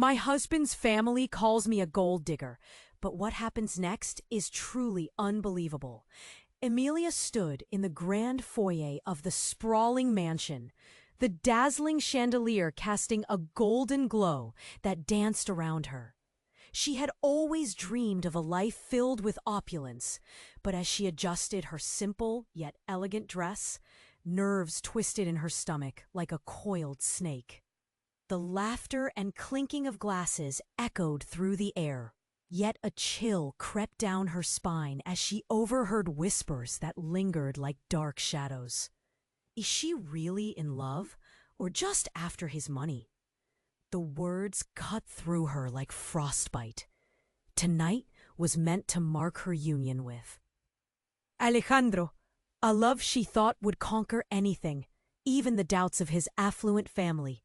My husband's family calls me a gold digger, but what happens next is truly unbelievable. Emília stood in the grand foyer of the sprawling mansion, the dazzling chandelier casting a golden glow that danced around her. She had always dreamed of a life filled with opulence, but as she adjusted her simple yet elegant dress, nerves twisted in her stomach like a coiled snake. The laughter and clinking of glasses echoed through the air, yet a chill crept down her spine as she overheard whispers that lingered like dark shadows. Is she really in love, or just after his money? The words cut through her like frostbite. Tonight was meant to mark her union with Alejandro, a love she thought would conquer anything, even the doubts of his affluent family.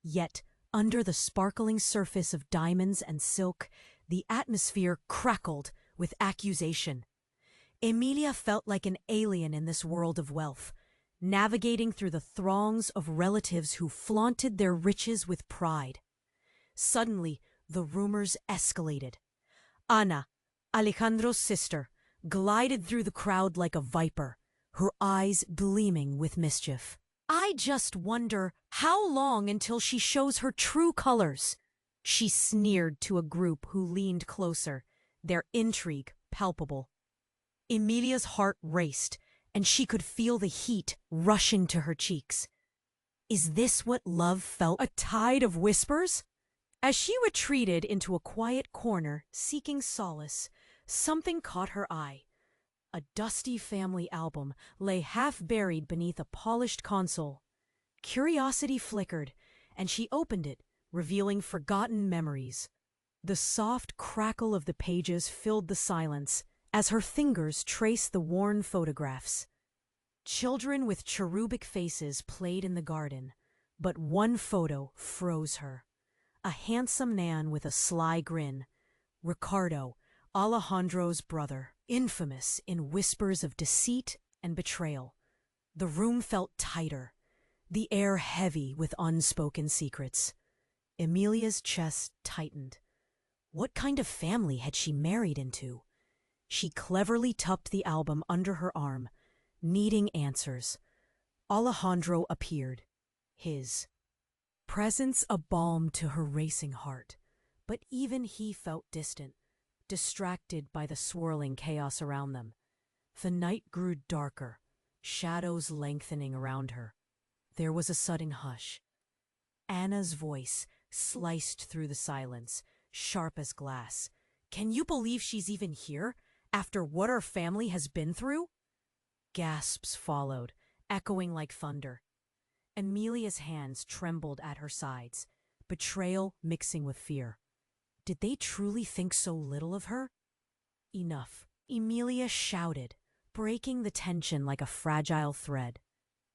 Yet, under the sparkling surface of diamonds and silk, the atmosphere crackled with accusation. Emília felt like an alien in this world of wealth, navigating through the throngs of relatives who flaunted their riches with pride. Suddenly, the rumors escalated. Ana, Alejandro's sister, glided through the crowd like a viper, her eyes gleaming with mischief. I just wonder how long until she shows her true colors, she sneered to a group who leaned closer, their intrigue palpable. Emília's heart raced, and she could feel the heat rushing to her cheeks. Is this what love felt? A tide of whispers? As she retreated into a quiet corner, seeking solace, something caught her eye. A dusty family album lay half-buried beneath a polished console. Curiosity flickered, and she opened it, revealing forgotten memories. The soft crackle of the pages filled the silence as her fingers traced the worn photographs. Children with cherubic faces played in the garden, but one photo froze her. A handsome man with a sly grin, Ricardo, Alejandro's brother, infamous in whispers of deceit and betrayal. The room felt tighter, the air heavy with unspoken secrets. Emília's chest tightened. What kind of family had she married into? She cleverly tucked the album under her arm, needing answers. Alejandro appeared, his presence a balm to her racing heart, but even he felt distant, distracted by the swirling chaos around them. The night grew darker, shadows lengthening around her. There was a sudden hush. Anna's voice sliced through the silence, sharp as glass. Can you believe she's even here, after what our family has been through? Gasps followed, echoing like thunder. Emília's hands trembled at her sides, betrayal mixing with fear. Did they truly think so little of her? Enough, Emília shouted, breaking the tension like a fragile thread.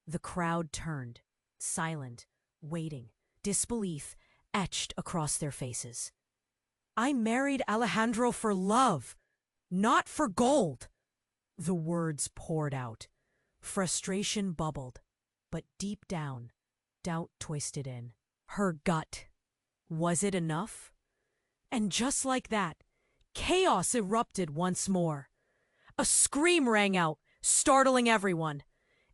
The crowd turned, silent, waiting, disbelief etched across their faces. I married Alejandro for love, not for gold. The words poured out. Frustration bubbled, but deep down, doubt twisted in. Her gut. Was it enough? And just like that, chaos erupted once more. A scream rang out, startling everyone.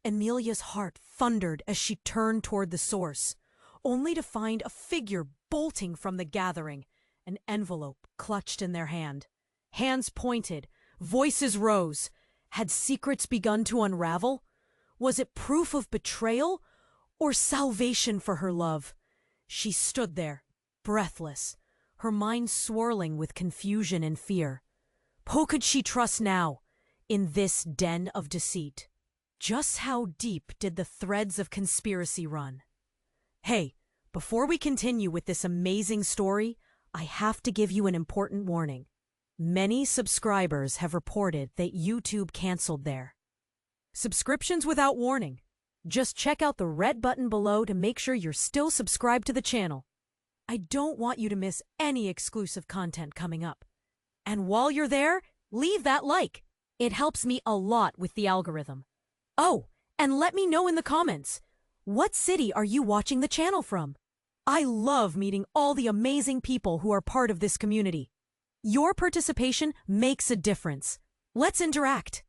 Emília's heart thundered as she turned toward the source, only to find a figure bolting from the gathering, an envelope clutched in their hand. Hands pointed, voices rose. Had secrets begun to unravel? Was it proof of betrayal or salvation for her love? She stood there, breathless, her mind swirling with confusion and fear. Who could she trust now, in this den of deceit? Just how deep did the threads of conspiracy run? Hey, before we continue with this amazing story, I have to give you an important warning. Many subscribers have reported that YouTube canceled their subscriptions without warning. Just check out the red button below to make sure you're still subscribed to the channel. I don't want you to miss any exclusive content coming up. And while you're there, leave that like. It helps me a lot with the algorithm. Oh, and let me know in the comments, what city are you watching the channel from? I love meeting all the amazing people who are part of this community. Your participation makes a difference. Let's interact.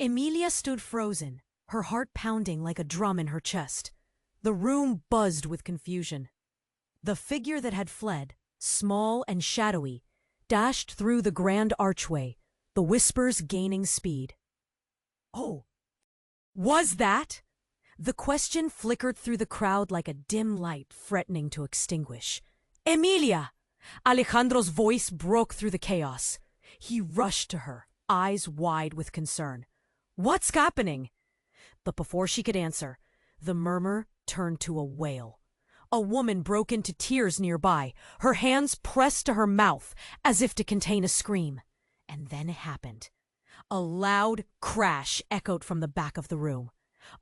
Emília stood frozen, her heart pounding like a drum in her chest. The room buzzed with confusion. The figure that had fled, small and shadowy, dashed through the grand archway, the whispers gaining speed. Oh, was that? The question flickered through the crowd like a dim light threatening to extinguish. Emília! Alejandro's voice broke through the chaos. He rushed to her, eyes wide with concern. What's happening? But before she could answer, the murmur turned to a wail. A woman broke into tears nearby, her hands pressed to her mouth as if to contain a scream. And then it happened. A loud crash echoed from the back of the room.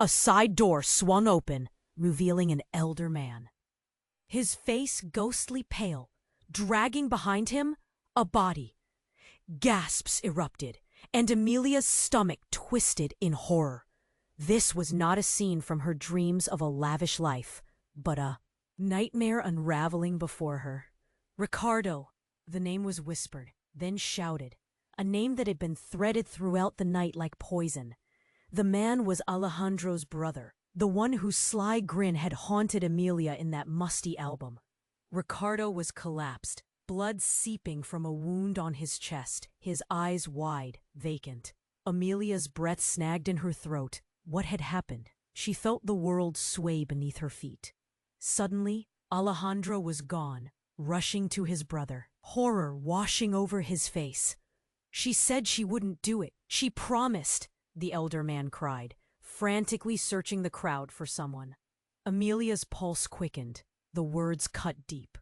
A side door swung open, revealing an elder man. His face ghostly pale, dragging behind him a body. Gasps erupted, and Emília's stomach twisted in horror. This was not a scene from her dreams of a lavish life, but a nightmare unraveling before her. Ricardo, the name was whispered, then shouted, a name that had been threaded throughout the night like poison. The man was Alejandro's brother, the one whose sly grin had haunted Emília in that musty album. Ricardo was collapsed, blood seeping from a wound on his chest, his eyes wide, vacant. Emília's breath snagged in her throat. What had happened? She felt the world sway beneath her feet. Suddenly, Alejandro was gone, rushing to his brother, horror washing over his face. She said she wouldn't do it. She promised, the elder man cried, frantically searching the crowd for someone. Emília's pulse quickened. The words cut deep.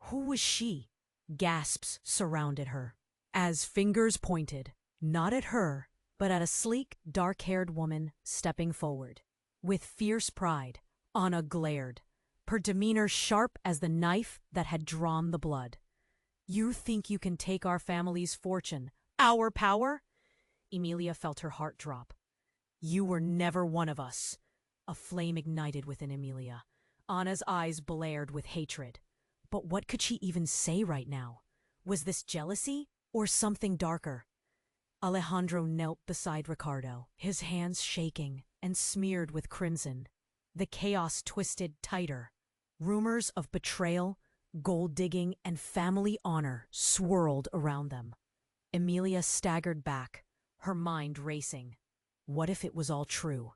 Who was she? Gasps surrounded her, as fingers pointed, not at her, but at a sleek, dark-haired woman stepping forward. With fierce pride, Anna glared, her demeanor sharp as the knife that had drawn the blood. You think you can take our family's fortune, our power? Emília felt her heart drop. You were never one of us. A flame ignited within Emília. Anna's eyes blared with hatred. But what could she even say right now? Was this jealousy or something darker? Alejandro knelt beside Ricardo, his hands shaking and smeared with crimson. The chaos twisted tighter. Rumors of betrayal, gold digging, and family honor swirled around them. Emília staggered back, her mind racing. What if it was all true?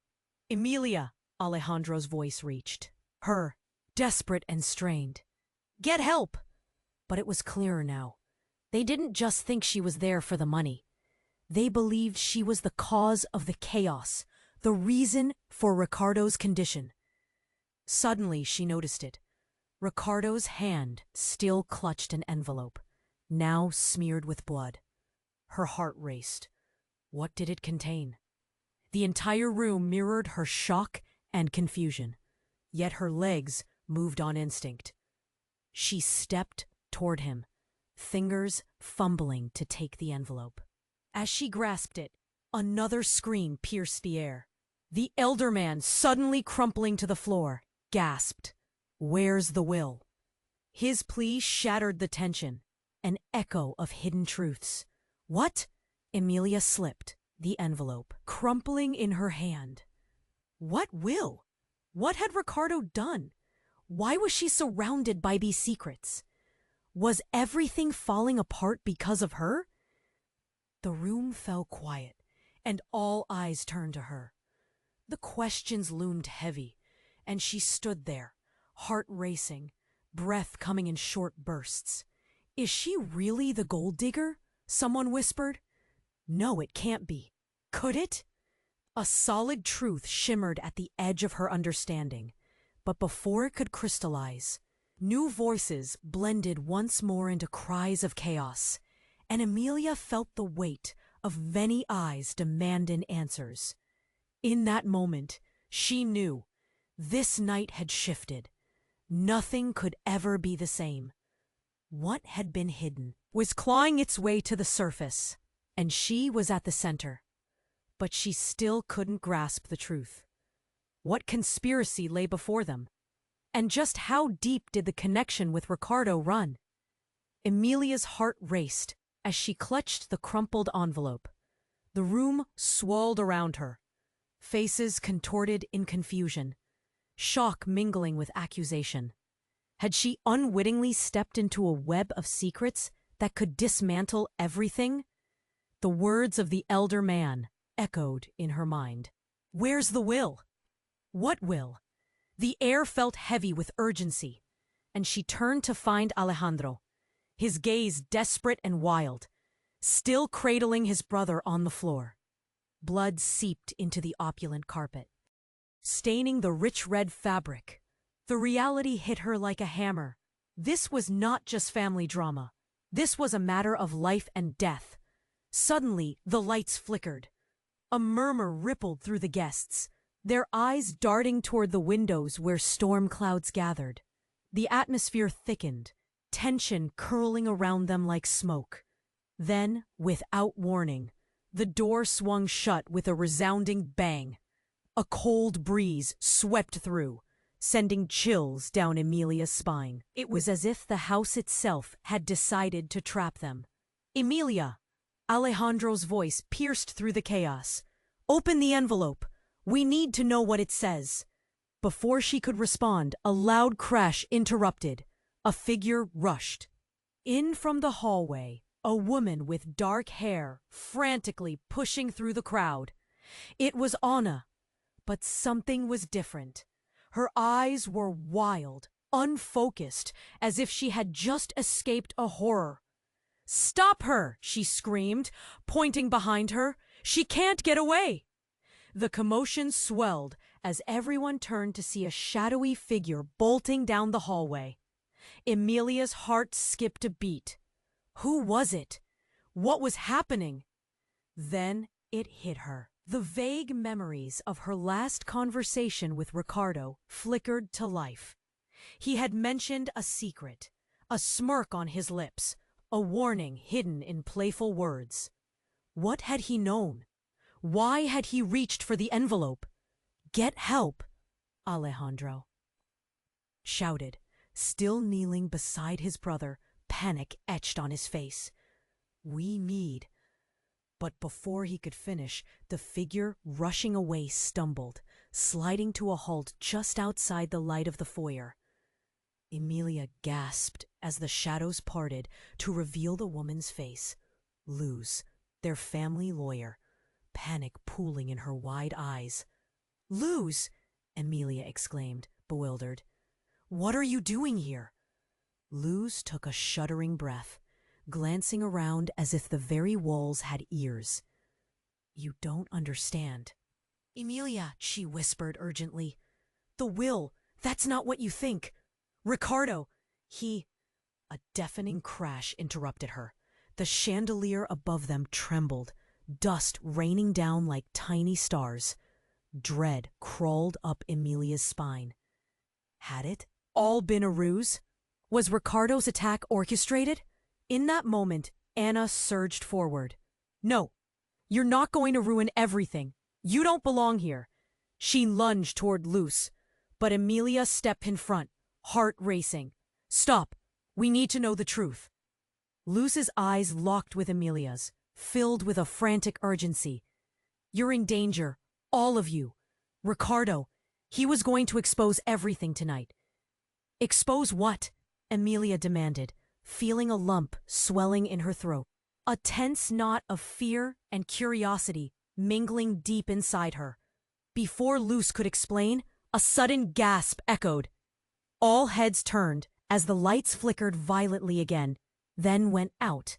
Emília! Alejandro's voice reached. Her, desperate and strained. Get help! But it was clearer now. They didn't just think she was there for the money. They believed she was the cause of the chaos, the reason for Ricardo's condition. Suddenly she noticed it. Ricardo's hand still clutched an envelope, now smeared with blood. Her heart raced. What did it contain? The entire room mirrored her shock and confusion, yet her legs moved on instinct. She stepped toward him, fingers fumbling to take the envelope. As she grasped it, another scream pierced the air. The elder man, suddenly crumpling to the floor, gasped, "Where's the will?" His plea shattered the tension, an echo of hidden truths. What? Emília slipped, the envelope crumpling in her hand. What will? What had Ricardo done? Why was she surrounded by these secrets? Was everything falling apart because of her? The room fell quiet, and all eyes turned to her. The questions loomed heavy, and she stood there, heart racing, breath coming in short bursts. Is she really the gold digger? Someone whispered. No, it can't be. Could it? A solid truth shimmered at the edge of her understanding, but before it could crystallize, new voices blended once more into cries of chaos, and Emília felt the weight of many eyes demanding answers. In that moment, she knew this night had shifted. Nothing could ever be the same. What had been hidden was clawing its way to the surface, and she was at the center. But she still couldn't grasp the truth. What conspiracy lay before them? And just how deep did the connection with Ricardo run? Emilia's heart raced as she clutched the crumpled envelope. The room swirled around her, faces contorted in confusion, shock mingling with accusation. Had she unwittingly stepped into a web of secrets that could dismantle everything? The words of the elder man echoed in her mind. Where's the will? What will? The air felt heavy with urgency, and she turned to find Alejandro, his gaze desperate and wild, still cradling his brother on the floor. Blood seeped into the opulent carpet, staining the rich red fabric. The reality hit her like a hammer. This was not just family drama. This was a matter of life and death. Suddenly, the lights flickered. A murmur rippled through the guests, their eyes darting toward the windows where storm clouds gathered. The atmosphere thickened, tension curling around them like smoke. Then, without warning, the door swung shut with a resounding bang. A cold breeze swept through, sending chills down Emilia's spine. It was as if the house itself had decided to trap them. Emília! Alejandro's voice pierced through the chaos. Open the envelope. We need to know what it says. Before she could respond, a loud crash interrupted. A figure rushed. In from the hallway, a woman with dark hair, frantically pushing through the crowd. It was Anna, but something was different. Her eyes were wild, unfocused, as if she had just escaped a horror. "Stop her!" she screamed, pointing behind her. "She can't get away!" The commotion swelled as everyone turned to see a shadowy figure bolting down the hallway. Emilia's heart skipped a beat. Who was it? What was happening? Then it hit her. The vague memories of her last conversation with Ricardo flickered to life. He had mentioned a secret, a smirk on his lips, a warning hidden in playful words. What had he known? Why had he reached for the envelope? "Get help!" Alejandro shouted, still kneeling beside his brother, panic etched on his face. "We need..." But before he could finish, the figure rushing away stumbled, sliding to a halt just outside the light of the foyer. Emília gasped as the shadows parted to reveal the woman's face. Luz, their family lawyer, panic pooling in her wide eyes. "Luz!" Emília exclaimed, bewildered. "What are you doing here?" Luz took a shuddering breath, glancing around as if the very walls had ears. "You don't understand." "Emília," she whispered urgently. "The will, that's not what you think. Ricardo, he..." A deafening crash interrupted her. The chandelier above them trembled, dust raining down like tiny stars. Dread crawled up Emilia's spine. Had it all been a ruse? Was Ricardo's attack orchestrated? In that moment, Anna surged forward. "No, you're not going to ruin everything. You don't belong here." She lunged toward Luz, but Emília stepped in front, heart racing. "Stop. We need to know the truth." Luz's eyes locked with Emilia's, filled with a frantic urgency. "You're in danger, all of you. Ricardo, he was going to expose everything tonight." "Expose what?" Emília demanded, feeling a lump swelling in her throat. A tense knot of fear and curiosity mingling deep inside her. Before Luz could explain, a sudden gasp echoed. All heads turned as the lights flickered violently again, then went out.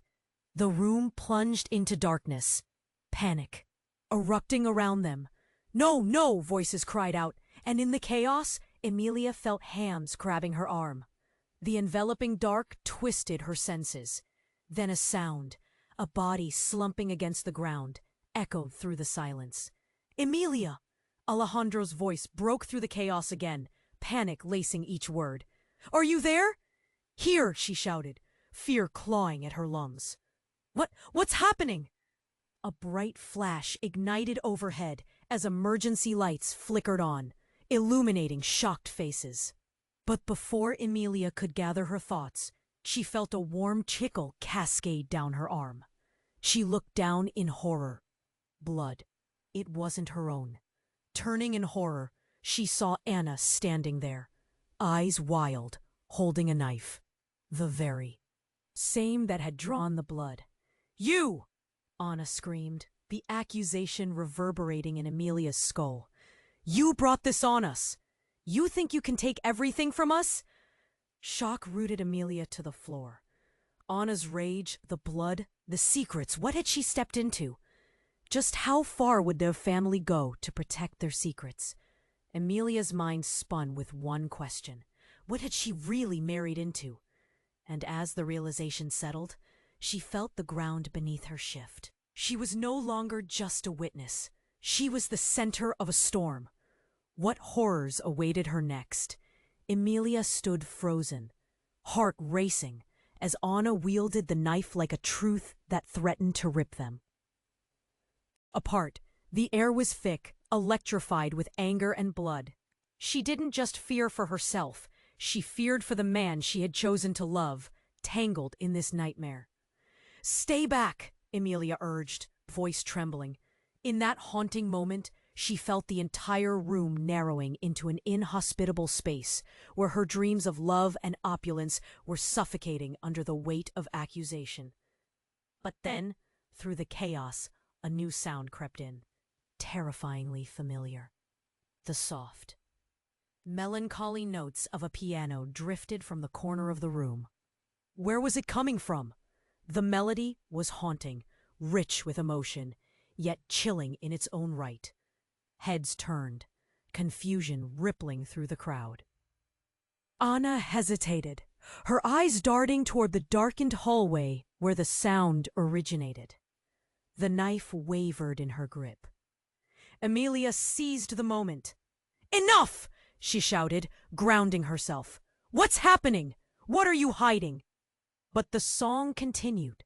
The room plunged into darkness. Panic erupting around them. "No, no!" voices cried out, and in the chaos, Emília felt hands grabbing her arm. The enveloping dark twisted her senses. Then a sound, a body slumping against the ground, echoed through the silence. "Emília!" Alejandro's voice broke through the chaos again, panic lacing each word. "Are you there?" "Here!" she shouted, fear clawing at her lungs. What's happening?" A bright flash ignited overhead as emergency lights flickered on, illuminating shocked faces. But before Emília could gather her thoughts, she felt a warm chill cascade down her arm. She looked down in horror. Blood. It wasn't her own. Turning in horror, she saw Anna standing there, eyes wild, holding a knife. The very same that had drawn the blood. "You!" Anna screamed, the accusation reverberating in Emília's skull. "You brought this on us! You think you can take everything from us?" Shock rooted Emília to the floor. Anna's rage, the blood, the secrets, what had she stepped into? Just how far would their family go to protect their secrets? Emília's mind spun with one question. What had she really married into? And as the realization settled, she felt the ground beneath her shift. She was no longer just a witness. She was the center of a storm. What horrors awaited her next? Emília stood frozen, heart racing, as Anna wielded the knife like a truth that threatened to rip them apart. The air was thick, electrified with anger and blood. She didn't just fear for herself, she feared for the man she had chosen to love, tangled in this nightmare. "Stay back," Emília urged, voice trembling. In that haunting moment, she felt the entire room narrowing into an inhospitable space where her dreams of love and opulence were suffocating under the weight of accusation. But then, through the chaos, a new sound crept in, terrifyingly familiar. The soft, melancholy notes of a piano drifted from the corner of the room. Where was it coming from? The melody was haunting, rich with emotion, yet chilling in its own right. Heads turned, confusion rippling through the crowd. Anna hesitated, her eyes darting toward the darkened hallway where the sound originated. The knife wavered in her grip. Emília seized the moment. "Enough!" she shouted, grounding herself. "What's happening? What are you hiding?" But the song continued,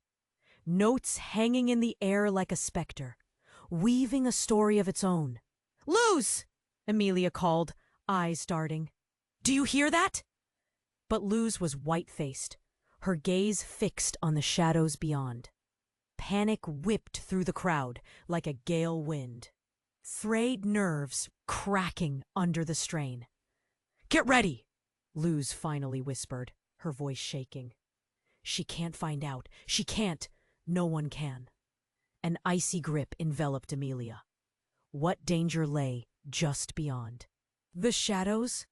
notes hanging in the air like a specter, weaving a story of its own. "Luz!" Emília called, eyes darting. "Do you hear that?" But Luz was white-faced, her gaze fixed on the shadows beyond. Panic whipped through the crowd like a gale wind, frayed nerves cracking under the strain. "Get ready," Luz finally whispered, her voice shaking. "She can't find out. She can't. No one can." An icy grip enveloped Emília. What danger lay just beyond? The shadows?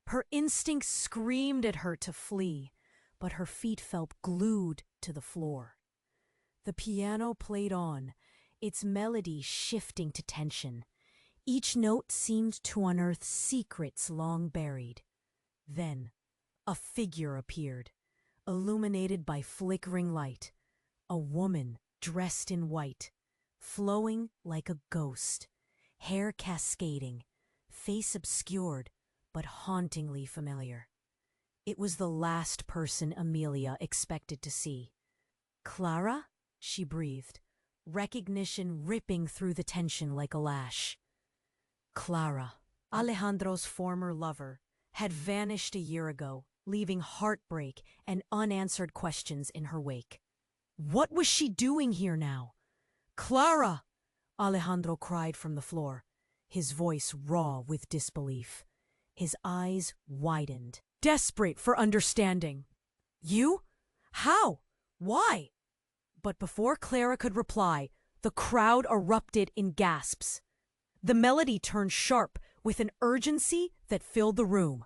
Her instincts screamed at her to flee, but her feet felt glued to the floor. The piano played on, its melody shifting to tension. Each note seemed to unearth secrets long buried. Then, a figure appeared, illuminated by flickering light. A woman dressed in white, flowing like a ghost, hair cascading, face obscured, but hauntingly familiar. It was the last person Emília expected to see. "Clara?" she breathed, recognition ripping through the tension like a lash. Clara, Alejandro's former lover, had vanished a year ago, leaving heartbreak and unanswered questions in her wake. What was she doing here now? "Clara!" Alejandro cried from the floor, his voice raw with disbelief. His eyes widened, desperate for understanding. "You? How? Why?" But before Clara could reply, the crowd erupted in gasps. The melody turned sharp with an urgency that filled the room.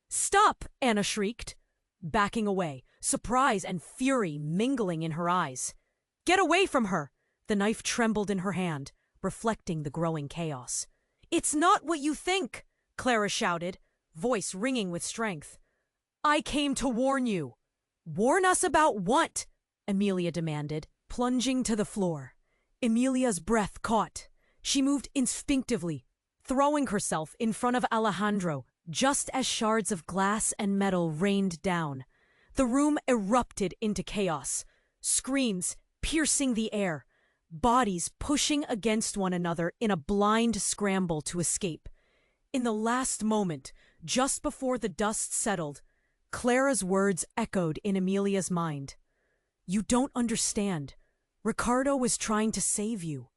"Stop!" Anna shrieked, backing away, surprise and fury mingling in her eyes. "Get away from her!" The knife trembled in her hand, reflecting the growing chaos. "It's not what you think!" Clara shouted, voice ringing with strength. "I came to warn you." "Warn us about what?" Emília demanded, plunging to the floor. Emília's breath caught. She moved instinctively, throwing herself in front of Alejandro, just as shards of glass and metal rained down. The room erupted into chaos, screams piercing the air, bodies pushing against one another in a blind scramble to escape. In the last moment, just before the dust settled, Clara's words echoed in Emília's mind. "You don't understand. Ricardo was trying to save you."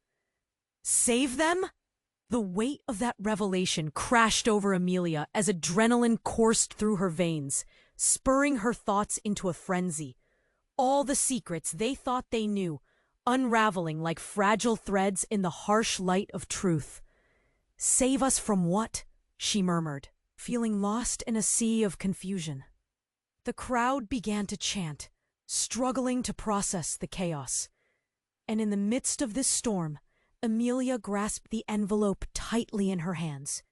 Save them? The weight of that revelation crashed over Emília as adrenaline coursed through her veins, spurring her thoughts into a frenzy. All the secrets they thought they knew, unraveling like fragile threads in the harsh light of truth. "Save us from what?" she murmured, feeling lost in a sea of confusion. The crowd began to chant, struggling to process the chaos. And in the midst of this storm, Emília grasped the envelope tightly in her hands.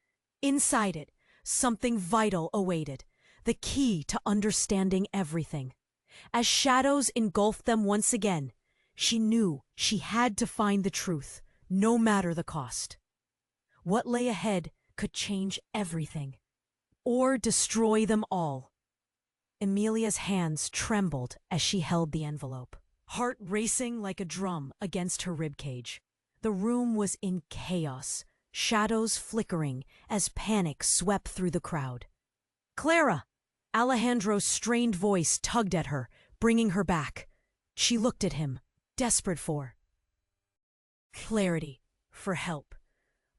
Inside it, something vital awaited, the key to understanding everything. As shadows engulfed them once again, she knew she had to find the truth, no matter the cost. What lay ahead could change everything, or destroy them all. Emília's hands trembled as she held the envelope, heart racing like a drum against her ribcage. The room was in chaos, shadows flickering as panic swept through the crowd. "Clara!" Alejandro's strained voice tugged at her, bringing her back. She looked at him, desperate for clarity, for help.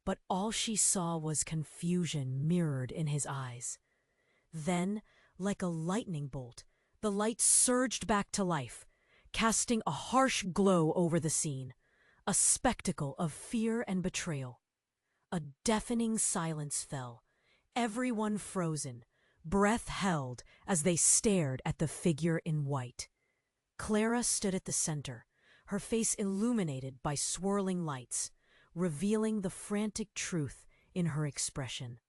But all she saw was confusion mirrored in his eyes. Then, like a lightning bolt, the light surged back to life, casting a harsh glow over the scene. A spectacle of fear and betrayal. A deafening silence fell, everyone frozen, breath held as they stared at the figure in white. Clara stood at the center, her face illuminated by swirling lights, revealing the frantic truth in her expression.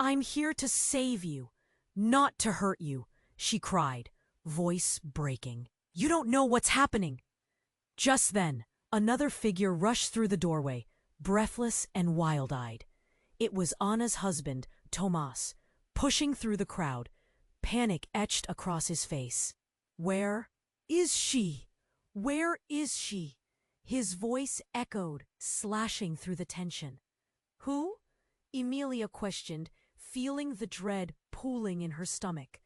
"I'm here to save you, not to hurt you," she cried, voice breaking. "You don't know what's happening." Just then, another figure rushed through the doorway, breathless and wild-eyed. It was Anna's husband, Tomás, pushing through the crowd, panic etched across his face. "Where is she? Where is she?" His voice echoed, slashing through the tension. "Who?" Emília questioned, feeling the dread pooling in her stomach.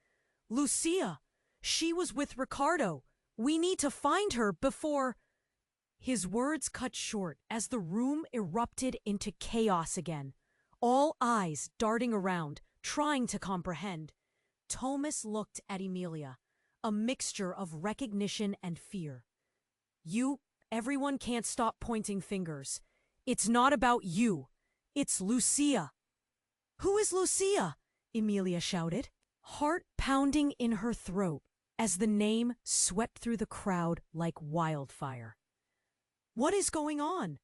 "Lucia! She was with Ricardo. We need to find her before—" His words cut short as the room erupted into chaos again, all eyes darting around, trying to comprehend. Tomás looked at Emília, a mixture of recognition and fear. Everyone can't stop pointing fingers. It's not about you. It's Lucia." "Who is Lucia?" Emília shouted, heart pounding in her throat as the name swept through the crowd like wildfire. "What is going on?"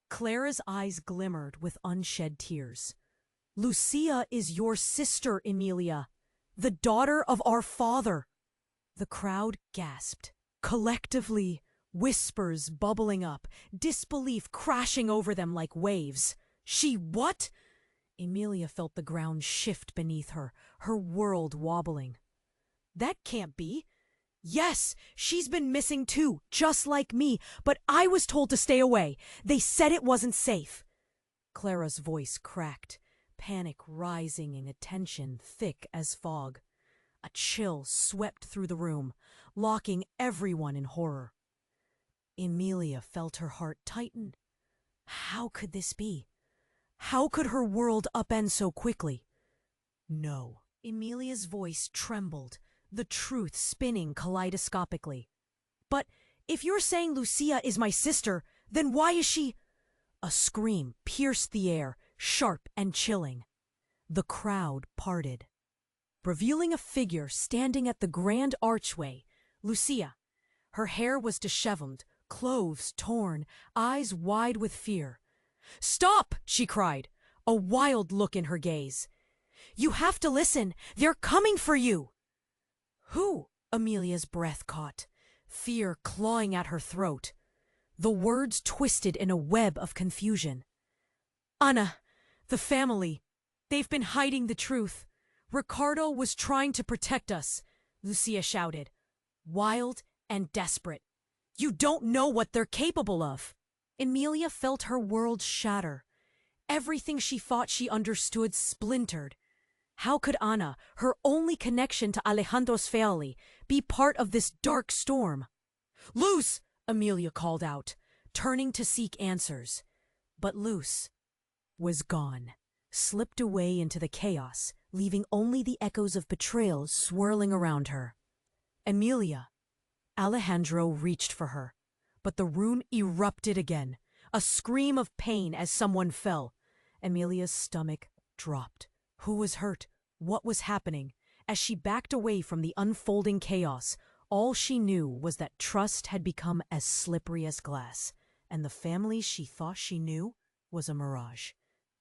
Clara's eyes glimmered with unshed tears. "Lucia is your sister, Emília, the daughter of our father." The crowd gasped. Collectively, whispers bubbling up, disbelief crashing over them like waves. What?" Emília felt the ground shift beneath her, her world wobbling. "That can't be. Yes, she's been missing too, just like me, but I was told to stay away. They said it wasn't safe." Clara's voice cracked, panic rising in a tension thick as fog. A chill swept through the room, locking everyone in horror. Emília felt her heart tighten. How could this be? How could her world upend so quickly? No. Emília's voice trembled, the truth spinning kaleidoscopically. "But if you're saying Lucia is my sister, then why is she—" A scream pierced the air, sharp and chilling. The crowd parted, revealing a figure standing at the grand archway, Lucia. Her hair was disheveled, clothes torn, eyes wide with fear. "Stop!" she cried, a wild look in her gaze. "You have to listen! They're coming for you!" "Who?" Emília's breath caught, fear clawing at her throat. The words twisted in a web of confusion. "Anna, the family. They've been hiding the truth. Ricardo was trying to protect us," Lucia shouted, wild and desperate. "You don't know what they're capable of." Emília felt her world shatter. Everything she thought she understood splintered. How could Ana, her only connection to Alejandro's family, be part of this dark storm? "Luz!" Emília called out, turning to seek answers. But Luz was gone, slipped away into the chaos, leaving only the echoes of betrayal swirling around her. "Emília!" Alejandro reached for her, but the room erupted again, a scream of pain as someone fell. Emília's stomach dropped. Who was hurt? What was happening? As she backed away from the unfolding chaos, all she knew was that trust had become as slippery as glass, and the family she thought she knew was a mirage.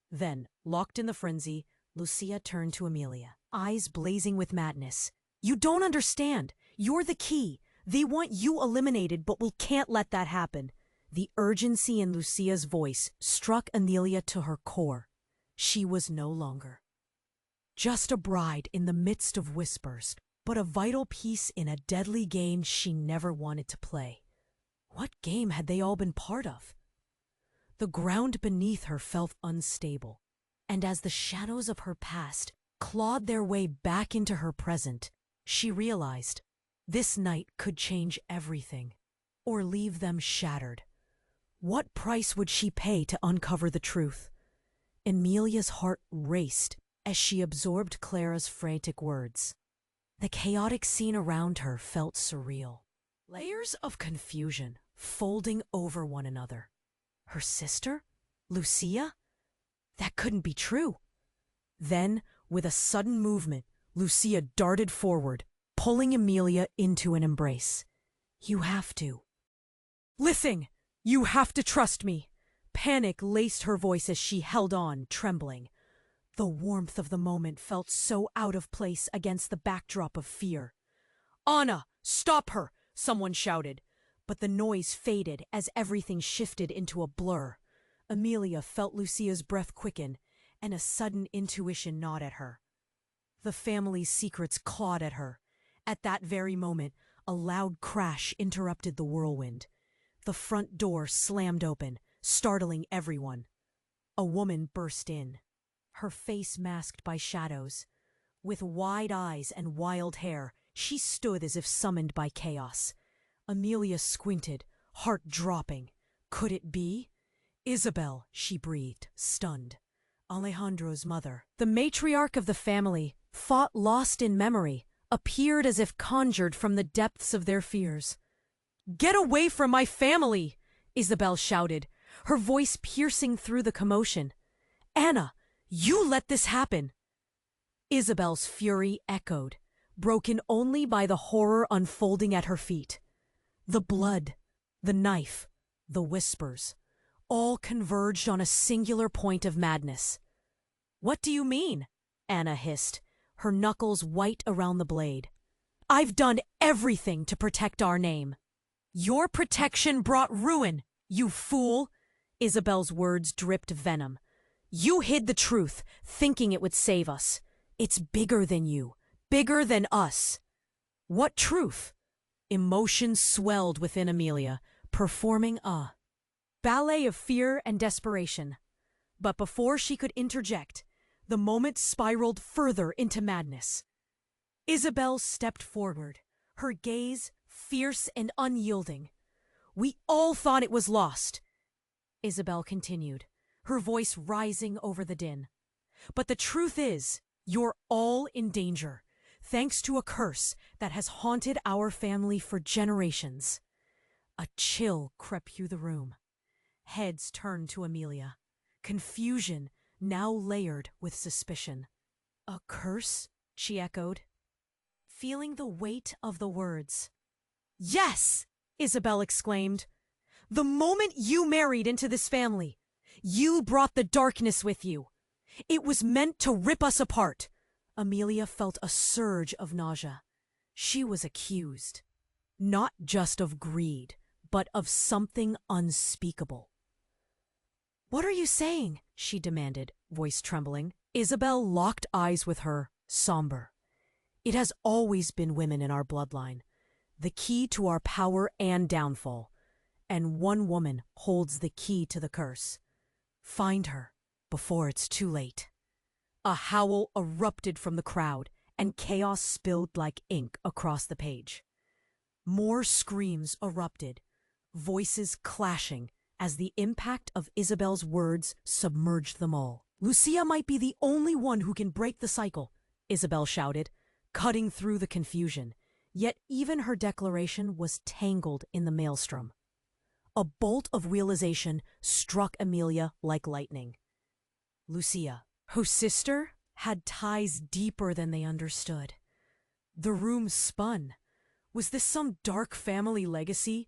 Then, locked in the frenzy, Lucia turned to Emília, eyes blazing with madness. "You don't understand. You're the key. They want you eliminated, but we can't let that happen." The urgency in Lucia's voice struck Emília to her core. She was no longer just a bride in the midst of whispers, but a vital piece in a deadly game she never wanted to play. What game had they all been part of? The ground beneath her felt unstable, and as the shadows of her past clawed their way back into her present, she realized this night could change everything, or leave them shattered. What price would she pay to uncover the truth? Emília's heart raced as she absorbed Clara's frantic words. The chaotic scene around her felt surreal. Layers of confusion folding over one another. Her sister? Lucia? That couldn't be true. Then, with a sudden movement, Lucia darted forward, pulling Emília into an embrace. "You have to. Listen! You have to trust me!" Panic laced her voice as she held on, trembling. The warmth of the moment felt so out of place against the backdrop of fear. "Ana, stop her!" someone shouted. But the noise faded as everything shifted into a blur. Emília felt Lucia's breath quicken, and a sudden intuition gnawed at her. The family's secrets clawed at her. At that very moment, a loud crash interrupted the whirlwind. The front door slammed open, startling everyone. A woman burst in, her face masked by shadows. With wide eyes and wild hair, she stood as if summoned by chaos. Emília squinted, heart dropping. Could it be? "Isabel," she breathed, stunned. Alejandro's mother, the matriarch of the family, thought lost in memory, appeared as if conjured from the depths of their fears. "Get away from my family!" Isabel shouted, her voice piercing through the commotion. "Ana, you let this happen!" Isabel's fury echoed, broken only by the horror unfolding at her feet. The blood, the knife, the whispers, all converged on a singular point of madness. "What do you mean?" Ana hissed, her knuckles white around the blade. "I've done everything to protect our name." "Your protection brought ruin, you fool!" Isabel's words dripped venom. "You hid the truth, thinking it would save us. It's bigger than you, bigger than us." "What truth?" Emotions swelled within Emília, performing a ballet of fear and desperation. But before she could interject, the moment spiraled further into madness. Isabel stepped forward, her gaze fierce and unyielding. "We all thought it was lost," Isabel continued, her voice rising over the din. "But the truth is, you're all in danger, thanks to a curse that has haunted our family for generations." A chill crept through the room. Heads turned to Emília, confusion now layered with suspicion. "A curse?" she echoed, feeling the weight of the words. "Yes!" Isabel exclaimed. "The moment you married into this family, you brought the darkness with you. It was meant to rip us apart." Emília felt a surge of nausea. She was accused, not just of greed, but of something unspeakable. "What are you saying?" she demanded, voice trembling. Isabel locked eyes with her, somber. "It has always been women in our bloodline, the key to our power and downfall. And one woman holds the key to the curse. Find her before it's too late." A howl erupted from the crowd, and chaos spilled like ink across the page. More screams erupted, voices clashing as the impact of Isabel's words submerged them all. "Lucia might be the only one who can break the cycle," Isabel shouted, cutting through the confusion. Yet even her declaration was tangled in the maelstrom. A bolt of realization struck Emília like lightning. Lucia, her sister, had ties deeper than they understood. The room spun. Was this some dark family legacy?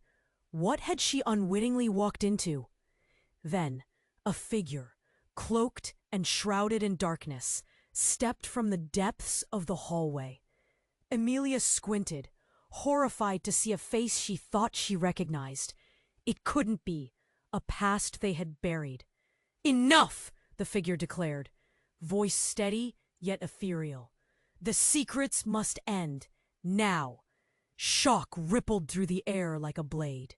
What had she unwittingly walked into? Then, a figure, cloaked and shrouded in darkness, stepped from the depths of the hallway. Emília squinted, horrified to see a face she thought she recognized. It couldn't be. A past they had buried. "Enough!" the figure declared, voice steady yet ethereal. "The secrets must end, now." Shock rippled through the air like a blade.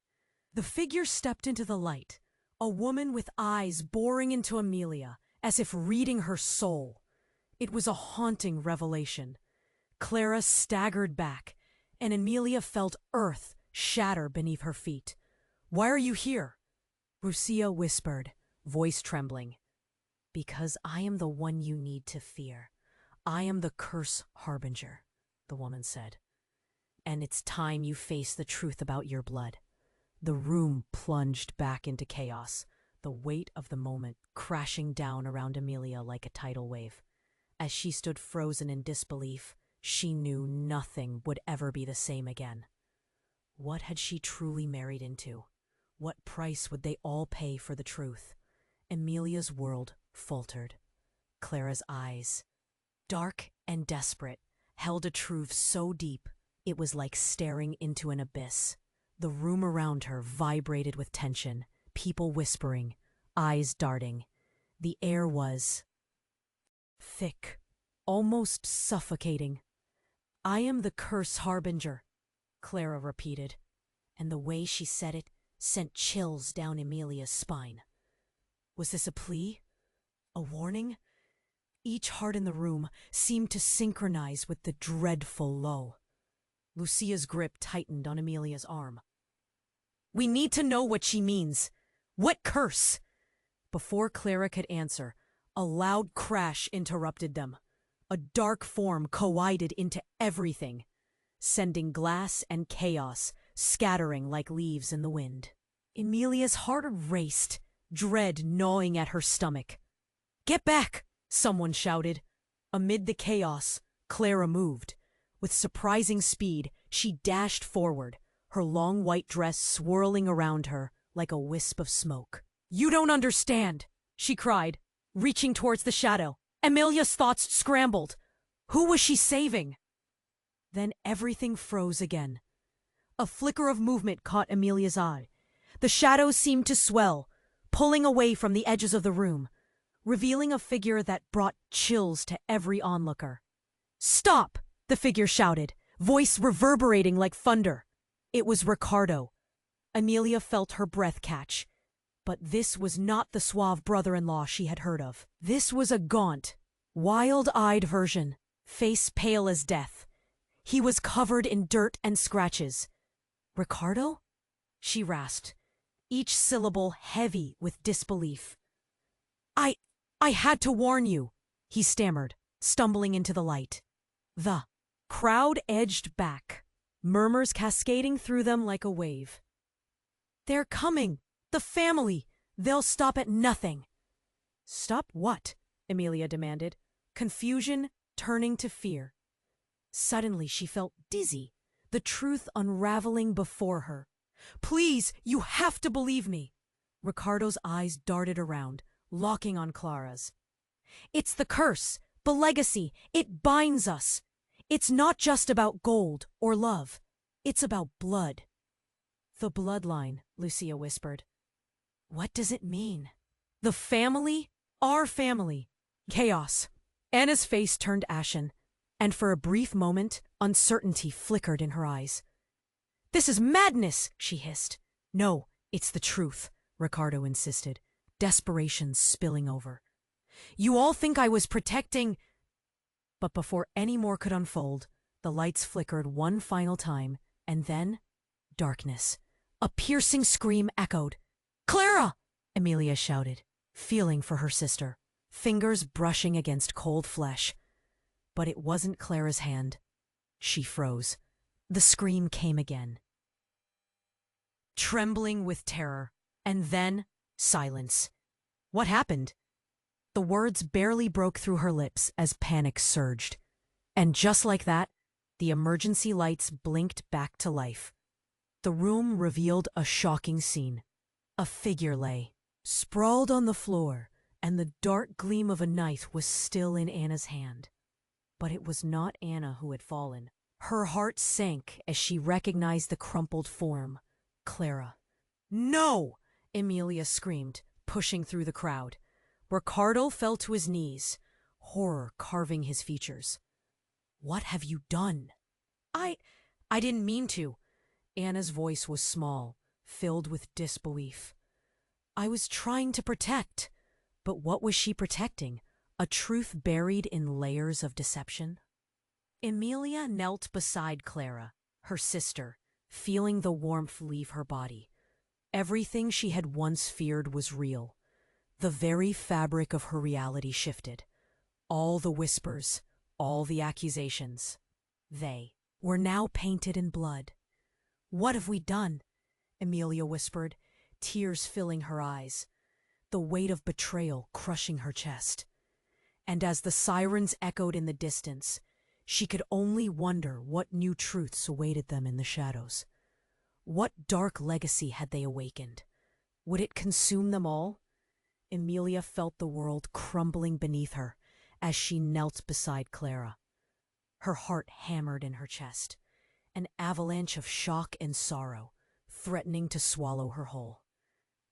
The figure stepped into the light, a woman with eyes boring into Emília, as if reading her soul. It was a haunting revelation. Clara staggered back, and Emília felt earth shatter beneath her feet. "Why are you here?" Lucia whispered, voice trembling. "Because I am the one you need to fear. I am the curse harbinger," the woman said. "And it's time you face the truth about your blood." The room plunged back into chaos, the weight of the moment crashing down around Emília like a tidal wave. As she stood frozen in disbelief, she knew nothing would ever be the same again. What had she truly married into? What price would they all pay for the truth? Emília's world faltered. Clara's eyes, dark and desperate, held a truth so deep it was like staring into an abyss. The room around her vibrated with tension, people whispering, eyes darting. The air was thick, almost suffocating. "I am the curse harbinger," Clara repeated, and the way she said it sent chills down Emília's spine. Was this a plea? A warning? Each heart in the room seemed to synchronize with the dreadful lull. Lucia's grip tightened on Emília's arm. "We need to know what she means. What curse?" Before Clara could answer, a loud crash interrupted them. A dark form collided into everything, sending glass and chaos scattering like leaves in the wind. Emília's heart raced, dread gnawing at her stomach. "Get back!" someone shouted. Amid the chaos, Clara moved. With surprising speed, she dashed forward, her long white dress swirling around her like a wisp of smoke. "You don't understand!" she cried, reaching towards the shadow. Emília's thoughts scrambled. Who was she saving? Then everything froze again. A flicker of movement caught Emília's eye. The shadows seemed to swell, pulling away from the edges of the room, revealing a figure that brought chills to every onlooker. "Stop!" the figure shouted, voice reverberating like thunder. It was Ricardo. Emília felt her breath catch. But this was not the suave brother-in-law she had heard of. This was a gaunt, wild-eyed version, face pale as death. He was covered in dirt and scratches. "Ricardo?" she rasped, each syllable heavy with disbelief. I had to warn you," he stammered, stumbling into the light. The crowd edged back, murmurs cascading through them like a wave. "They're coming! The family! They'll stop at nothing!" "Stop what?" Emília demanded, confusion turning to fear. Suddenly she felt dizzy, the truth unraveling before her. "Please, you have to believe me!" Ricardo's eyes darted around, locking on Clara's. "It's the curse, the legacy. It binds us. It's not just about gold or love. It's about blood." "The bloodline," Lucia whispered. "What does it mean?" "The family? Our family." Chaos. Anna's face turned ashen, and for a brief moment, uncertainty flickered in her eyes. "This is madness," she hissed. "No, it's the truth," Ricardo insisted, desperation spilling over. You all think I was protecting—" But before any more could unfold, the lights flickered one final time, and then darkness. A piercing scream echoed. "Clara!" Emília shouted, feeling for her sister, fingers brushing against cold flesh. But it wasn't Clara's hand. She froze. The scream came again, trembling with terror, and then silence. What happened? The words barely broke through her lips as panic surged. And just like that, the emergency lights blinked back to life. The room revealed a shocking scene. A figure lay, sprawled on the floor, and the dark gleam of a knife was still in Anna's hand. But it was not Anna who had fallen. Her heart sank as she recognized the crumpled form. Clara. "No!" Emília screamed, pushing through the crowd. Ricardo fell to his knees, horror carving his features. "What have you done?" I didn't mean to." Anna's voice was small, filled with disbelief. "I was trying to protect." But what was she protecting? A truth buried in layers of deception? Emília knelt beside Clara, her sister, feeling the warmth leave her body. Everything she had once feared was real. The very fabric of her reality shifted. All the whispers, all the accusations, they were now painted in blood. "What have we done?" Emília whispered, tears filling her eyes, the weight of betrayal crushing her chest. And as the sirens echoed in the distance, she could only wonder what new truths awaited them in the shadows. What dark legacy had they awakened? Would it consume them all? Emília felt the world crumbling beneath her as she knelt beside Clara. Her heart hammered in her chest, an avalanche of shock and sorrow, threatening to swallow her whole.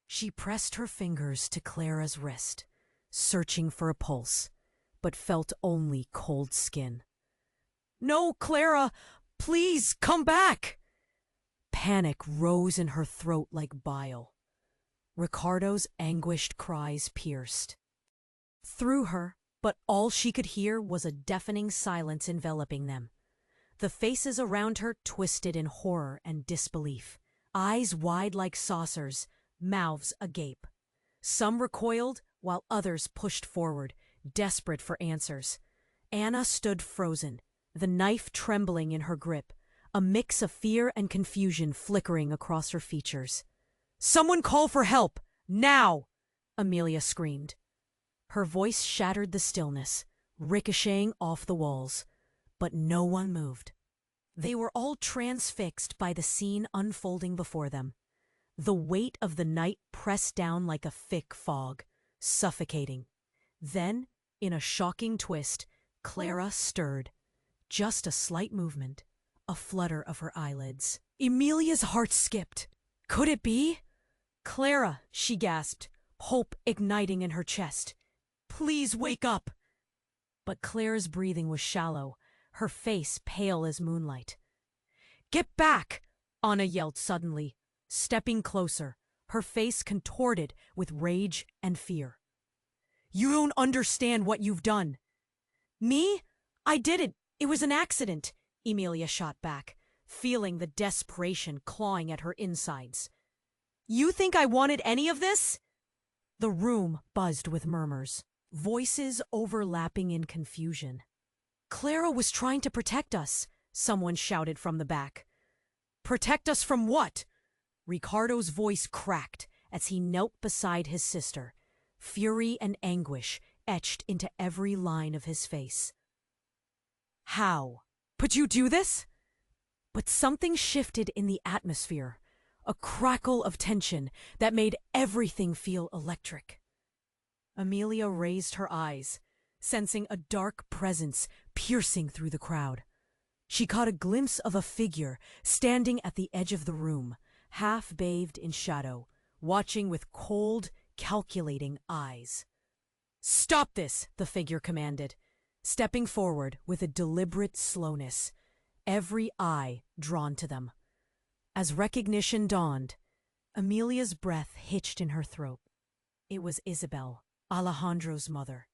She pressed her fingers to Clara's wrist, searching for a pulse, but felt only cold skin. "No, Clara! Please, come back!" Panic rose in her throat like bile. Ricardo's anguished cries pierced through her, but all she could hear was a deafening silence enveloping them. The faces around her twisted in horror and disbelief, eyes wide like saucers, mouths agape. Some recoiled, while others pushed forward, desperate for answers. Anna stood frozen, the knife trembling in her grip, a mix of fear and confusion flickering across her features. "Someone call for help! Now!" Emília screamed. Her voice shattered the stillness, ricocheting off the walls, but no one moved. They were all transfixed by the scene unfolding before them. The weight of the night pressed down like a thick fog, suffocating. Then, in a shocking twist, Clara stirred. Just a slight movement, a flutter of her eyelids. Emília's heart skipped. Could it be? "Clara," she gasped, hope igniting in her chest. "Please wake up." But Clara's breathing was shallow, her face pale as moonlight. "Get back!" Anna yelled suddenly, stepping closer, her face contorted with rage and fear. "You don't understand what you've done." "Me? I didn't. It was an accident," Emília shot back, feeling the desperation clawing at her insides. "You think I wanted any of this?" The room buzzed with murmurs, voices overlapping in confusion. "Clara was trying to protect us," someone shouted from the back. "Protect us from what?" Ricardo's voice cracked as he knelt beside his sister, fury and anguish etched into every line of his face. "How? Could you do this?" But something shifted in the atmosphere, a crackle of tension that made everything feel electric. Emília raised her eyes, sensing a dark presence piercing through the crowd. She caught a glimpse of a figure standing at the edge of the room, half bathed in shadow, watching with cold, calculating eyes. "Stop this!" the figure commanded, stepping forward with a deliberate slowness, every eye drawn to them. As recognition dawned, Emília's breath hitched in her throat. It was Isabel, Alejandro's mother,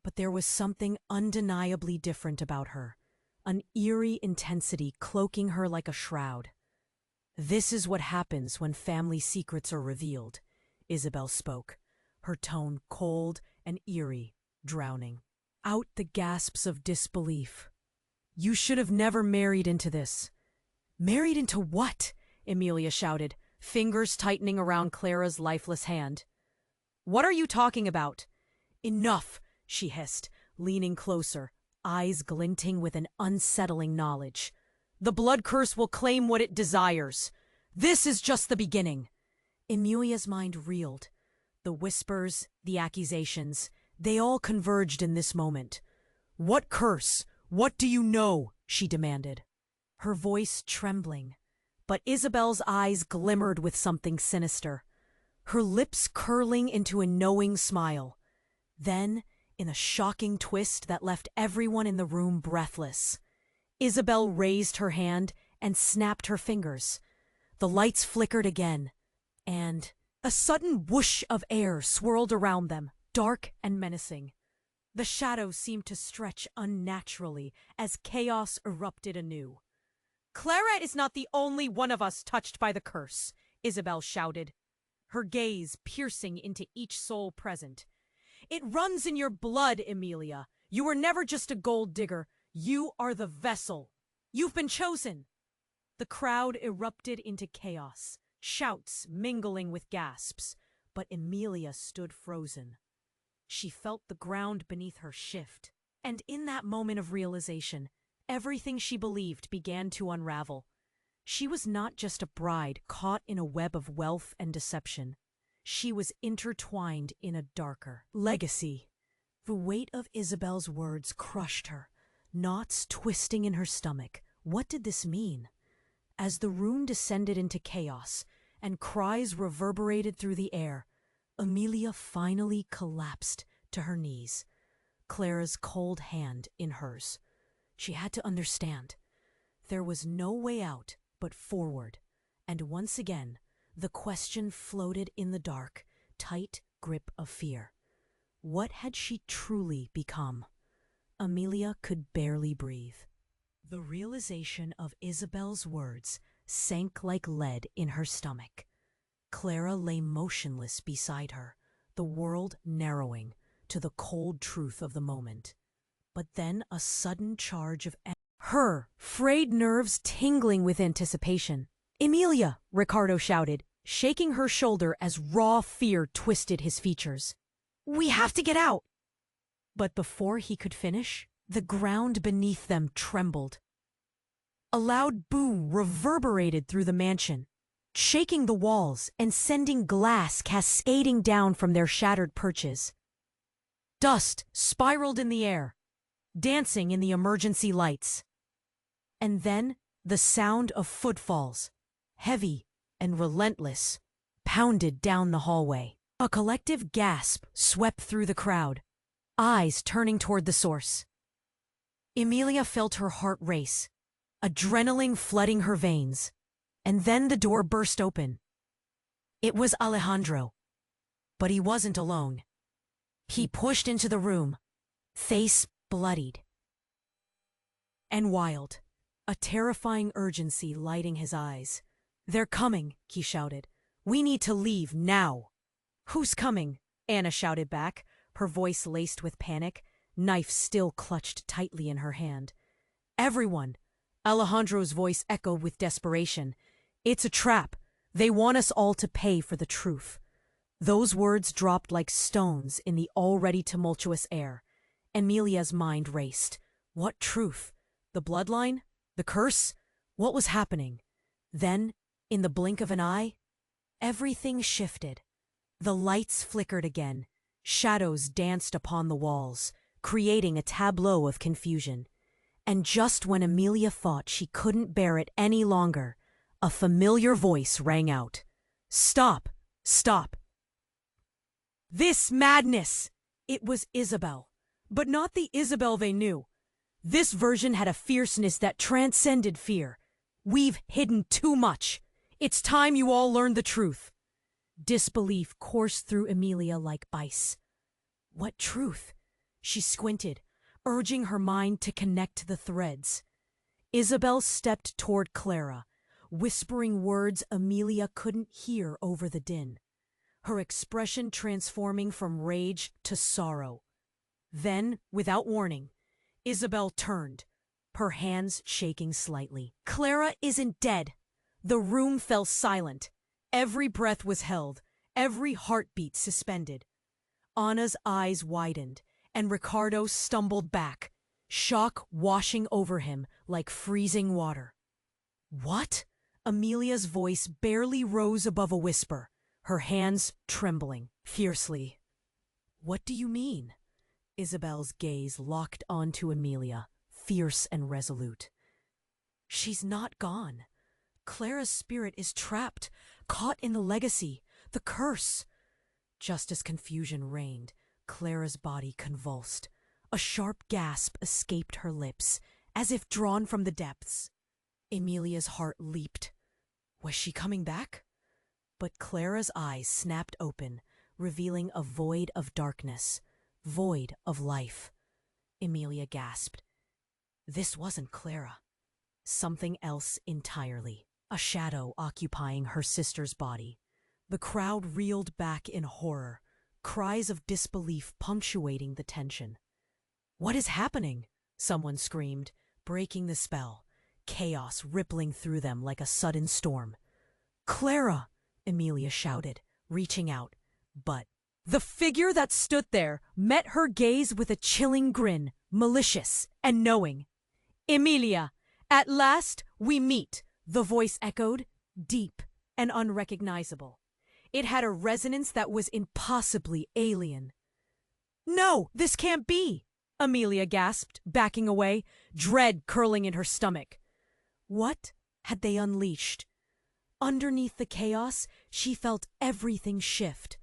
But there was something undeniably different about her, an eerie intensity cloaking her like a shroud. "This is what happens when family secrets are revealed," Isabel spoke, her tone cold and eerie, drowning out the gasps of disbelief. "You should have never married into this." "Married into what?" Emília shouted, fingers tightening around Clara's lifeless hand. "What are you talking about?" "Enough," she hissed, leaning closer, eyes glinting with an unsettling knowledge. "The blood curse will claim what it desires. This is just the beginning." Emília's mind reeled. The whispers, the accusations, they all converged in this moment. "What curse? What do you know?" she demanded, her voice trembling. But Isabel's eyes glimmered with something sinister, her lips curling into a knowing smile. Then, in a shocking twist that left everyone in the room breathless, Isabel raised her hand and snapped her fingers. The lights flickered again, and a sudden whoosh of air swirled around them, dark and menacing. The shadows seemed to stretch unnaturally as chaos erupted anew. "Clara is not the only one of us touched by the curse," Isabel shouted, her gaze piercing into each soul present. "It runs in your blood, Emília. You were never just a gold digger. You are the vessel. You've been chosen." The crowd erupted into chaos, shouts mingling with gasps, but Emília stood frozen. She felt the ground beneath her shift, and in that moment of realization, everything she believed began to unravel. She was not just a bride caught in a web of wealth and deception. She was intertwined in a darker legacy. The weight of Isabel's words crushed her, knots twisting in her stomach. What did this mean? As the room descended into chaos and cries reverberated through the air, Emília finally collapsed to her knees, Clara's cold hand in hers. She had to understand. There was no way out but forward, and once again the question floated in the dark, tight grip of fear. What had she truly become? Emília could barely breathe. The realization of Isabel's words sank like lead in her stomach. Clara lay motionless beside her, the world narrowing to the cold truth of the moment. But then a sudden charge of her frayed nerves tingling with anticipation. "Emília!" Ricardo shouted, shaking her shoulder as raw fear twisted his features. "We have to get out!" But before he could finish, the ground beneath them trembled. A loud boom reverberated through the mansion, shaking the walls and sending glass cascading down from their shattered perches. Dust spiraled in the air, dancing in the emergency lights. And then the sound of footfalls, heavy and relentless, pounded down the hallway. A collective gasp swept through the crowd, eyes turning toward the source. Emília felt her heart race, adrenaline flooding her veins, and then the door burst open. It was Alejandro, but he wasn't alone. He pushed into the room, face bloodied and wild, a terrifying urgency lighting his eyes. "They're coming," he shouted. "We need to leave now." "Who's coming?" Anna shouted back, her voice laced with panic, knife still clutched tightly in her hand. "Everyone!" Alejandro's voice echoed with desperation. "It's a trap. They want us all to pay for the truth." Those words dropped like stones in the already tumultuous air. Emília's mind raced. What truth? The bloodline? The curse? What was happening? Then, in the blink of an eye, everything shifted. The lights flickered again. Shadows danced upon the walls, creating a tableau of confusion. And just when Emília thought she couldn't bear it any longer, a familiar voice rang out. "Stop! Stop! This madness!" It was Isabel, but not the Isabel they knew. This version had a fierceness that transcended fear. "We've hidden too much. It's time you all learned the truth." Disbelief coursed through Emília like ice. What truth? She squinted, urging her mind to connect the threads. Isabel stepped toward Clara, whispering words Emília couldn't hear over the din, her expression transforming from rage to sorrow. Then, without warning, Isabel turned, her hands shaking slightly. Clara isn't dead. The room fell silent. Every breath was held, every heartbeat suspended. Anna's eyes widened, and Ricardo stumbled back, shock washing over him like freezing water. "What?" Emília's voice barely rose above a whisper, her hands trembling fiercely. "What do you mean?" Isabel's gaze locked onto Emília, fierce and resolute. "She's not gone. Clara's spirit is trapped, caught in the legacy, the curse." Just as confusion reigned, Clara's body convulsed. A sharp gasp escaped her lips, as if drawn from the depths. Emília's heart leaped. Was she coming back? But Clara's eyes snapped open, revealing a void of darkness, void of life. Emília gasped. This wasn't Clara. Something else entirely. A shadow occupying her sister's body. The crowd reeled back in horror, cries of disbelief punctuating the tension. "What is happening?" someone screamed, breaking the spell, chaos rippling through them like a sudden storm. "Clara!" Emília shouted, reaching out. But the figure that stood there met her gaze with a chilling grin, malicious and knowing. "Emília, at last we meet," the voice echoed, deep and unrecognizable. It had a resonance that was impossibly alien. "No, this can't be!" Emília gasped, backing away, dread curling in her stomach. What had they unleashed? Underneath the chaos, she felt everything shift.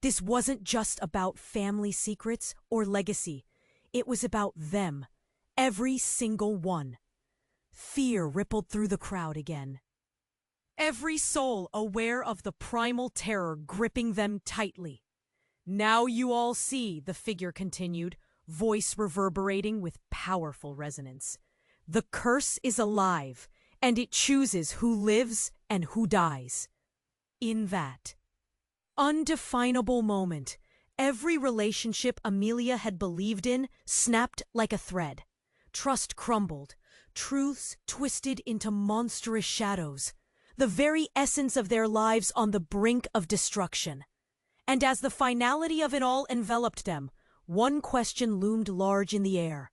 This wasn't just about family secrets or legacy. It was about them, every single one. Fear rippled through the crowd again. Every soul aware of the primal terror gripping them tightly. "Now you all see," the figure continued, voice reverberating with powerful resonance. "The curse is alive, and it chooses who lives and who dies." In that undefinable moment, every relationship Emília had believed in snapped like a thread. Trust crumbled, truths twisted into monstrous shadows, the very essence of their lives on the brink of destruction. And as the finality of it all enveloped them, one question loomed large in the air.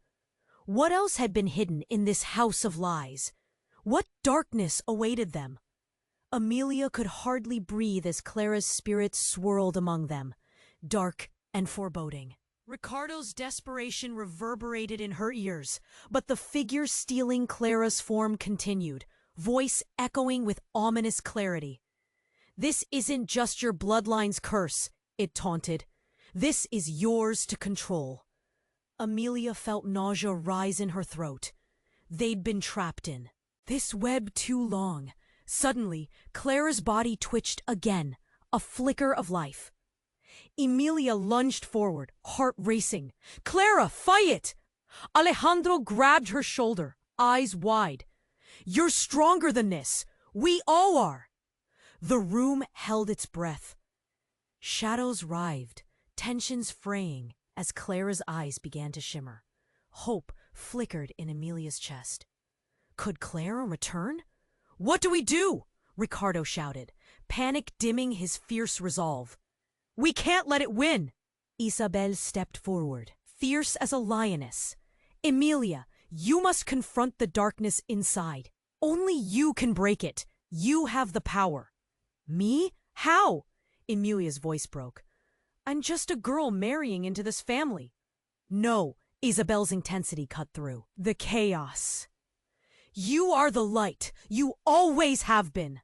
What else had been hidden in this house of lies? What darkness awaited them? Emília could hardly breathe as Clara's spirit swirled among them, dark and foreboding. Ricardo's desperation reverberated in her ears, but the figure stealing Clara's form continued, voice echoing with ominous clarity. "This isn't just your bloodline's curse," it taunted. "This is yours to control." Emília felt nausea rise in her throat. They'd been trapped in this web too long. Suddenly, Clara's body twitched again, a flicker of life. Emília lunged forward, heart racing. "Clara, fight it!" Alejandro grabbed her shoulder, eyes wide. "You're stronger than this. We all are." The room held its breath. Shadows writhed, tensions fraying as Clara's eyes began to shimmer. Hope flickered in Emília's chest. Could Clara return? "What do we do?" Ricardo shouted, panic dimming his fierce resolve. "We can't let it win." Isabel stepped forward, fierce as a lioness. "Emília, you must confront the darkness inside. Only you can break it. You have the power." "Me? How?" Emília's voice broke. "I'm just a girl marrying into this family." "No," Isabel's intensity cut through. "The chaos. You are the light. You always have been."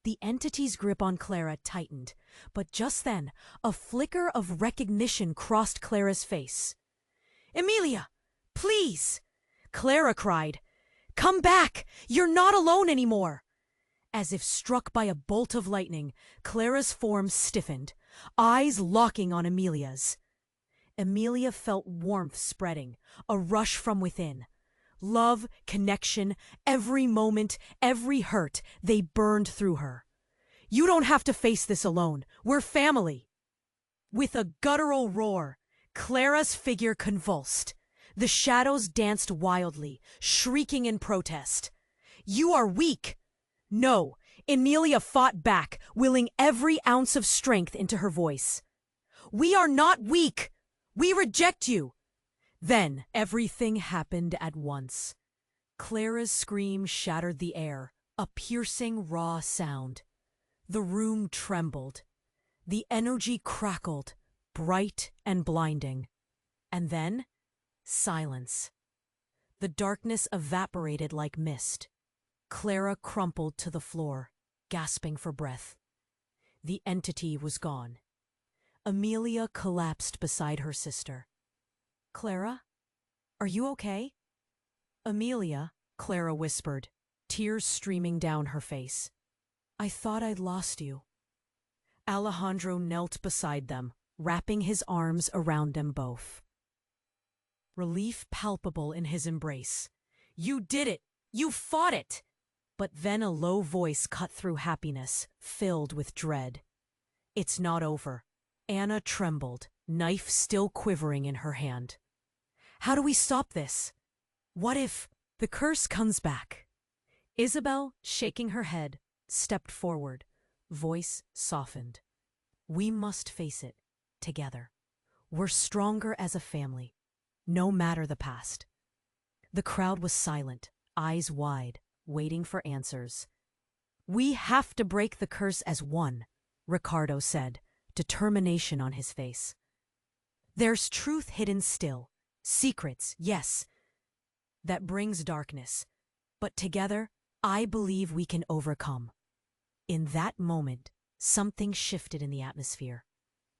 The entity's grip on Clara tightened, but just then, a flicker of recognition crossed Clara's face. "Emília, please!" Clara cried. "Come back! You're not alone anymore!" As if struck by a bolt of lightning, Clara's form stiffened, eyes locking on Emília's. Emília felt warmth spreading, a rush from within. Love, connection, every moment, every hurt, they burned through her. "You don't have to face this alone. We're family." With a guttural roar, Clara's figure convulsed. The shadows danced wildly, shrieking in protest. "You are weak!" No, Emília fought back, willing every ounce of strength into her voice. "We are not weak! We reject you!" Then everything happened at once. Clara's scream shattered the air, a piercing, raw sound. The room trembled. The energy crackled, bright and blinding. And then, silence. The darkness evaporated like mist. Clara crumpled to the floor, gasping for breath. The entity was gone. Emília collapsed beside her sister. "Clara, are you okay?" "Emília," Clara whispered, tears streaming down her face. "I thought I'd lost you." Alejandro knelt beside them, wrapping his arms around them both. Relief palpable in his embrace. "You did it! You fought it!" But then a low voice cut through happiness, filled with dread. "It's not over." Anna trembled, knife still quivering in her hand. "How do we stop this? What if the curse comes back?" Isabel, shaking her head, stepped forward, voice softened. "We must face it, together. We're stronger as a family, no matter the past." The crowd was silent, eyes wide, waiting for answers. "We have to break the curse as one," Ricardo said, determination on his face. "There's truth hidden still, secrets, yes, that brings darkness, but together, I believe we can overcome." In that moment, something shifted in the atmosphere.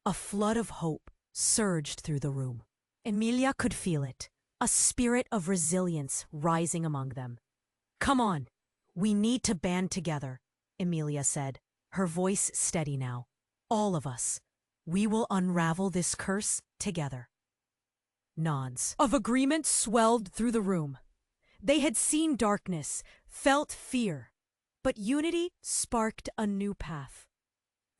A flood of hope surged through the room. Emília could feel it, a spirit of resilience rising among them. "Come on, we need to band together," Emília said, her voice steady now. "All of us. We will unravel this curse together." Nods of agreement swelled through the room. They had seen darkness, felt fear, but unity sparked a new path.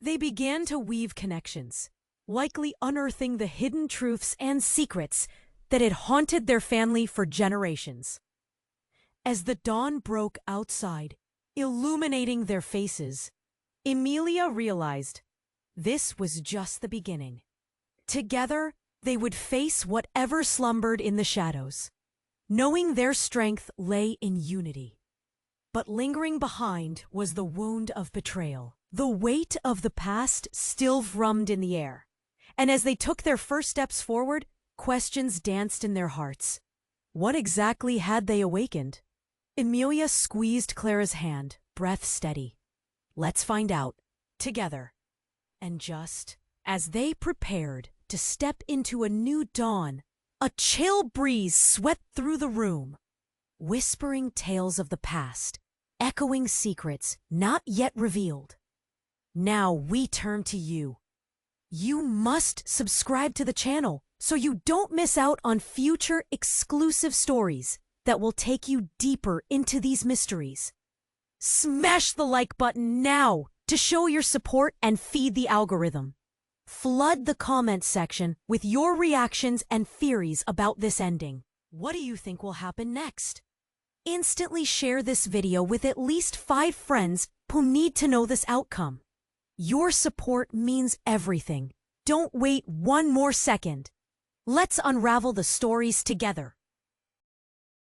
They began to weave connections, likely unearthing the hidden truths and secrets that had haunted their family for generations. As the dawn broke outside, illuminating their faces, Emília realized this was just the beginning. Together, they would face whatever slumbered in the shadows, knowing their strength lay in unity. But lingering behind was the wound of betrayal. The weight of the past still thrummed in the air, and as they took their first steps forward, questions danced in their hearts. What exactly had they awakened? Emília squeezed Clara's hand, breath steady. "Let's find out, together." And just as they prepared to step into a new dawn, a chill breeze swept through the room, whispering tales of the past, echoing secrets not yet revealed. Now we turn to you. You must subscribe to the channel so you don't miss out on future exclusive stories that will take you deeper into these mysteries. Smash the like button now to show your support and feed the algorithm. Flood the comment section with your reactions and theories about this ending. What do you think will happen next? Instantly share this video with at least 5 friends who need to know this outcome. Your support means everything. Don't wait one more second. Let's unravel the stories together.